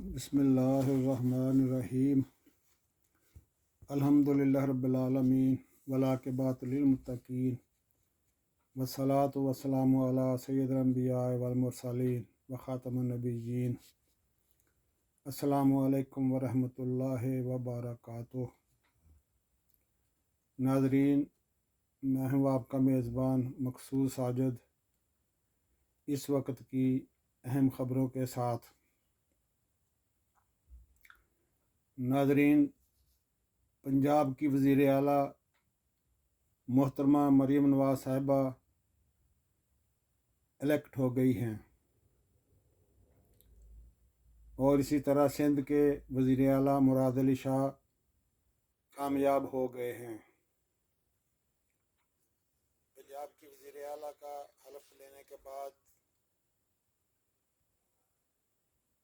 بسم اللہ الرحمن الرحیم الحمدللہ رب العالمین والعاقبۃ للمتقین والصلاۃ والسلام علی سید الانبیاء والمرسلین وخاتم النبیین۔ السلام علیکم ورحمۃ اللہ وبرکاتہ۔ ناظرین، میں ہوں آپ کا میزبان مقصود ساجد، اس وقت کی اہم خبروں کے ساتھ۔ ناظرین، پنجاب کی وزیر اعلیٰ محترمہ مریم نواز صاحبہ الیکٹ ہو گئی ہیں، اور اسی طرح سندھ کے وزیر اعلیٰ مراد علی شاہ کامیاب ہو گئے ہیں۔ پنجاب کی وزیر اعلیٰ کا حلف لینے کے بعد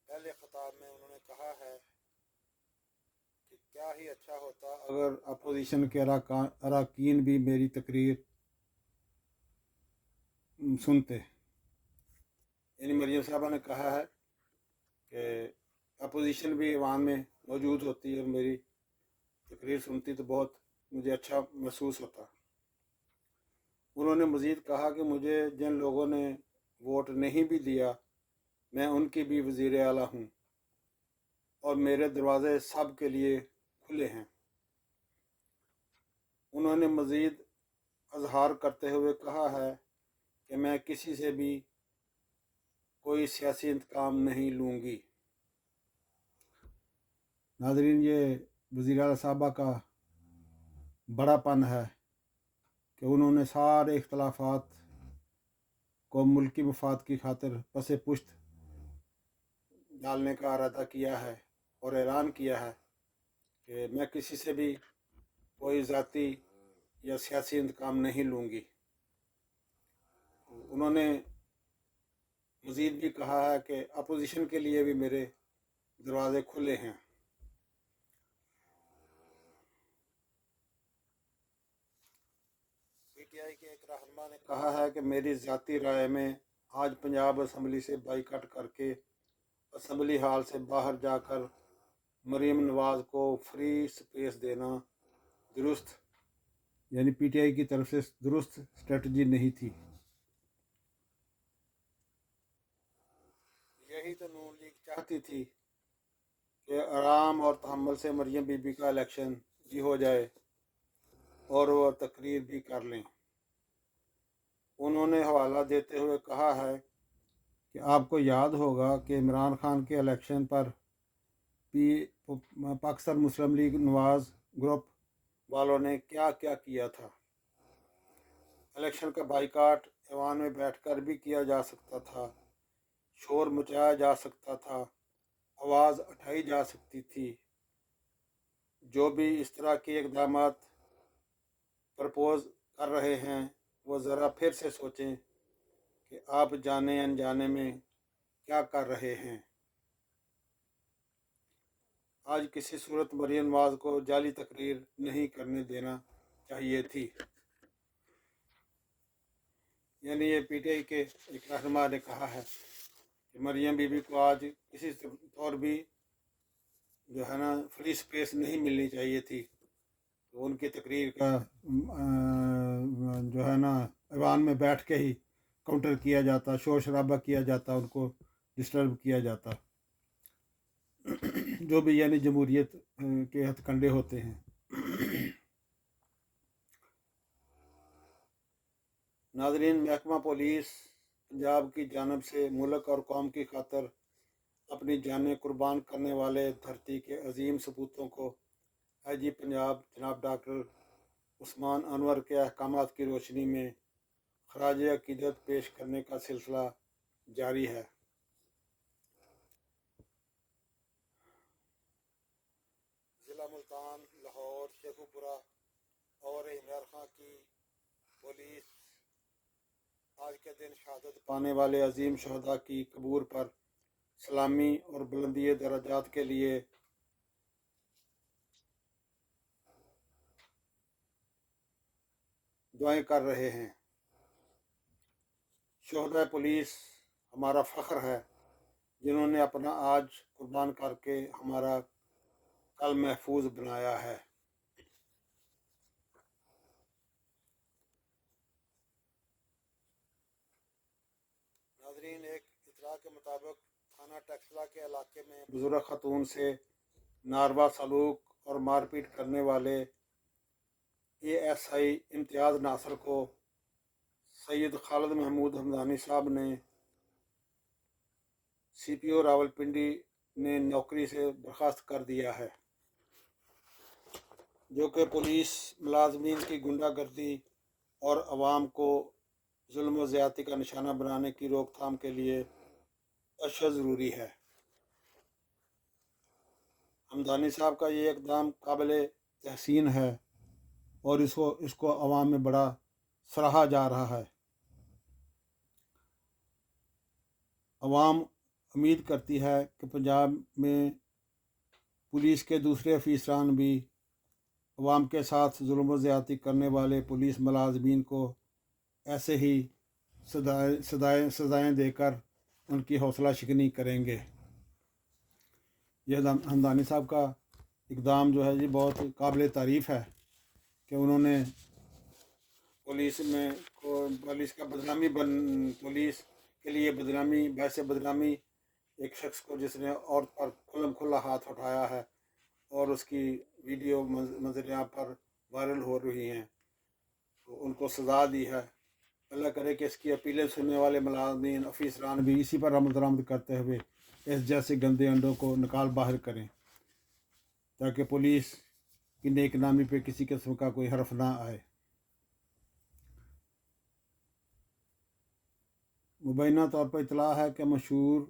پہلے خطاب میں انہوں نے کہا ہے کہ کیا ہی اچھا ہوتا اگر اپوزیشن کے اراکین بھی میری تقریر سنتے۔ یعنی مریم صاحبہ نے کہا ہے کہ اپوزیشن بھی ایوان میں موجود ہوتی اور میری تقریر سنتی تو بہت مجھے اچھا محسوس ہوتا۔ انہوں نے مزید کہا کہ مجھے جن لوگوں نے ووٹ نہیں بھی دیا، میں ان کی بھی وزیر اعلیٰ ہوں اور میرے دروازے سب کے لیے کھلے ہیں۔ انہوں نے مزید اظہار کرتے ہوئے کہا ہے کہ میں کسی سے بھی کوئی سیاسی انتقام نہیں لوں گی۔ ناظرین، یہ وزیر اعلیٰ صاحبہ کا بڑا پن ہے کہ انہوں نے سارے اختلافات کو ملکی مفاد کی خاطر پس پشت ڈالنے کا ارادہ کیا ہے اور اعلان کیا ہے کہ میں کسی سے بھی کوئی ذاتی یا سیاسی انتقام نہیں لوں گی۔ انہوں نے مزید بھی کہا ہے کہ اپوزیشن کے لیے بھی میرے دروازے کھلے ہیں۔ پی ٹی آئی کے ایک رہنما نے کہا ہے کہ میری ذاتی رائے میں آج پنجاب اسمبلی سے بائیکاٹ کر کے اسمبلی ہال سے باہر جا کر مریم نواز کو فری سپیس دینا درست، یعنی پی ٹی آئی کی طرف سے درست اسٹریٹجی نہیں تھی۔ یہی تو نون لیگ چاہتی تھی کہ آرام اور تحمل سے مریم بی بی کا الیکشن بھی ہو جائے اور وہ تقریر بھی کر لیں۔ انہوں نے حوالہ دیتے ہوئے کہا ہے کہ آپ کو یاد ہوگا کہ عمران خان کے الیکشن پر پاکستان مسلم لیگ نواز گروپ والوں نے کیا کیا کیا تھا۔ الیکشن کا بائیکاٹ ایوان میں بیٹھ کر بھی کیا جا سکتا تھا، شور مچایا جا سکتا تھا، آواز اٹھائی جا سکتی تھی۔ جو بھی اس طرح کے اقدامات پرپوز کر رہے ہیں وہ ذرا پھر سے سوچیں کہ آپ جانے انجانے میں کیا کر رہے ہیں۔ آج کسی صورت مریم نواز کو جعلی تقریر نہیں کرنے دینا چاہیے تھی۔ یعنی یہ پی ٹی آئی کے ایک رہنما نے کہا ہے کہ مریم بی بی کو آج کسی طور بھی جو ہے نا فری سپیس نہیں ملنی چاہیے تھی، تو ان کی تقریر کا جو ہے نا ایوان میں بیٹھ کے ہی کاؤنٹر کیا جاتا، شور شرابہ کیا جاتا، ان کو ڈسٹرب کیا جاتا، جو بھی یعنی جمہوریت کے ہتھ کنڈے ہوتے ہیں۔ ناظرین، محکمہ پولیس پنجاب کی جانب سے ملک اور قوم کی خاطر اپنی جانیں قربان کرنے والے دھرتی کے عظیم سپوتوں کو آئی جی پنجاب جناب ڈاکٹر عثمان انور کے احکامات کی روشنی میں خراج عقیدت پیش کرنے کا سلسلہ جاری ہے۔ ضلع ملتان، لاہور، شیخو پورہ اور عمران خان کی پولیس آج کے دن شہادت پانے والے عظیم شہداء کی قبور پر سلامی اور بلندی درجات کے لیے دعائیں کر رہے ہیں۔ شہداء پولیس ہمارا فخر ہے جنہوں نے اپنا آج قربان کر کے ہمارا کل محفوظ بنایا ہے۔ ناظرین، ایک اطلاع کے مطابق تھانہ ٹیکسلا کے علاقے میں بزرگ خاتون سے ناروا سلوک اور مار پیٹ کرنے والے ASI امتیاز ناصر کو سید خالد محمود حمدانی صاحب نے CPO راولپنڈی نے نوکری سے برخاست کر دیا ہے، جو کہ پولیس ملازمین کی غنڈہ گردی اور عوام کو ظلم و زیادتی کا نشانہ بنانے کی روک تھام کے لیے اشد ضروری ہے۔ حمدانی صاحب کا یہ اقدام قابل تحسین ہے اور اس کو عوام میں بڑا سراہا جا رہا ہے۔ عوام امید کرتی ہے کہ پنجاب میں پولیس کے دوسرے افسران بھی عوام کے ساتھ ظلم و زیادتی کرنے والے پولیس ملازمین کو ایسے ہی سزائیں دے کر ان کی حوصلہ شکنی کریں گے۔ یہ حمدانی صاحب کا اقدام جو ہے جی بہت قابل تعریف ہے کہ انہوں نے پولیس کا پولیس کے لیے بدنامی باعث بدنامی ایک شخص کو جس نے عورت پر کھلم کھلا ہاتھ اٹھایا ہے اور اس کی ویڈیو منظر پر وائرل ہو رہی ہیں، تو ان کو سزا دی ہے۔ اللہ کرے کہ اس کی اپیلیں سننے والے ملازمین افسران بھی اسی پر عمل درآمد کرتے ہوئے اس جیسے گندے انڈوں کو نکال باہر کریں، تاکہ پولیس کی نیک نامی پہ کسی قسم کا کوئی حرف نہ آئے۔ مبینہ طور پر اطلاع ہے کہ مشہور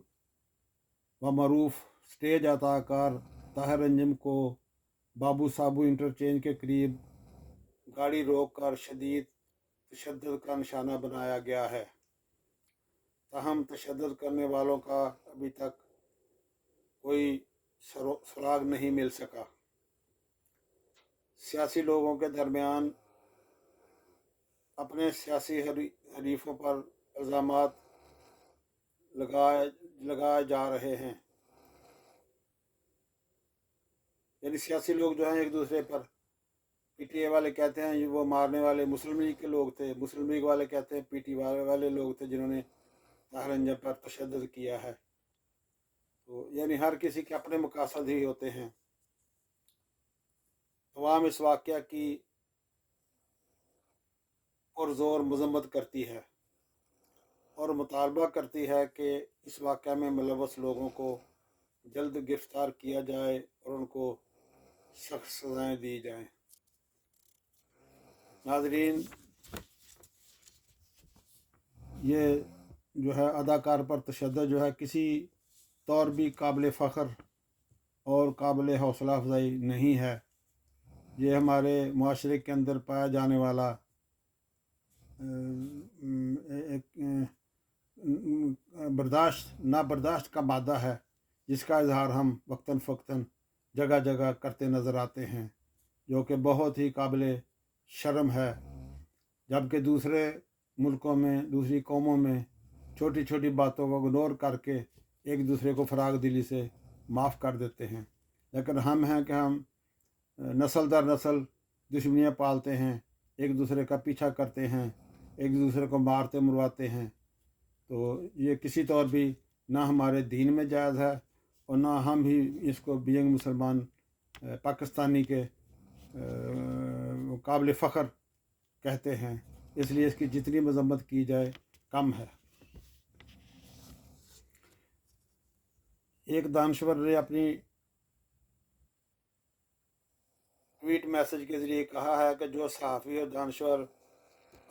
و معروف سٹیج اداکار طاہر انجم کو بابو سابو انٹرچینج کے قریب گاڑی روک کر شدید تشدد کا نشانہ بنایا گیا ہے، تاہم تشدد کرنے والوں کا ابھی تک کوئی سراغ نہیں مل سکا۔ سیاسی لوگوں کے درمیان اپنے سیاسی حریفوں پر الزامات لگائے جا رہے ہیں، یعنی سیاسی لوگ جو ہیں ایک دوسرے پر PTI والے کہتے ہیں وہ مارنے والے مسلم لیگ کے لوگ تھے، مسلم لیگ والے کہتے ہیں PTI والے لوگ تھے جنہوں نے طاہر انجم پر تشدد کیا ہے۔ تو یعنی ہر کسی کے اپنے مقاصد ہی ہوتے ہیں۔ عوام اس واقعہ کی پرزور مذمت کرتی ہے اور مطالبہ کرتی ہے کہ اس واقعہ میں ملوث لوگوں کو جلد گرفتار کیا جائے اور ان کو سخت سزائیں دی جائیں۔ ناظرین، یہ جو ہے اداکار پر تشدد جو ہے کسی طور بھی قابل فخر اور قابل حوصلہ افزائی نہیں ہے۔ یہ ہمارے معاشرے کے اندر پایا جانے والا نابرداشت کا مادہ ہے، جس کا اظہار ہم وقتاً فوقتاً جگہ جگہ کرتے نظر آتے ہیں، جو کہ بہت ہی قابل شرم ہے، جبکہ دوسرے ملکوں میں دوسری قوموں میں چھوٹی چھوٹی باتوں کو اگنور کر کے ایک دوسرے کو فراغ دلی سے معاف کر دیتے ہیں، لیکن ہم ہیں کہ ہم نسل در نسل دشمنیاں پالتے ہیں، ایک دوسرے کا پیچھا کرتے ہیں، ایک دوسرے کو مارتے مرواتے ہیں۔ تو یہ کسی طور بھی نہ ہمارے دین میں جائز ہے اور نہ ہم ہی اس کو بینگ مسلمان پاکستانی کے قابل فخر کہتے ہیں، اس لیے اس کی جتنی مذمت کی جائے کم ہے۔ ایک دانشور نے اپنی ٹویٹ میسج کے ذریعے کہا ہے کہ جو صحافی اور دانشور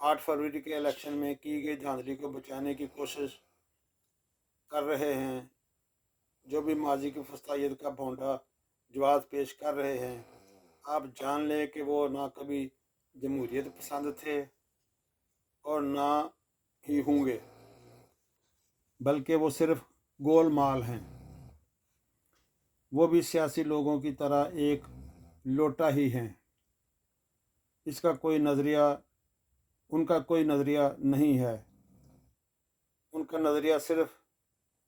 8 فروری کے الیکشن میں کی گئی دھاندلی کو بچانے کی کوشش کر رہے ہیں، جو بھی ماضی کی فسطائیت کا بھونڈا جواز پیش کر رہے ہیں، آپ جان لیں کہ وہ نہ کبھی جمہوریت پسند تھے اور نہ ہی ہوں گے، بلکہ وہ صرف گول مال ہیں۔ وہ بھی سیاسی لوگوں کی طرح ایک لوٹا ہی ہیں۔ ان کا کوئی نظریہ نہیں ہے، ان کا نظریہ صرف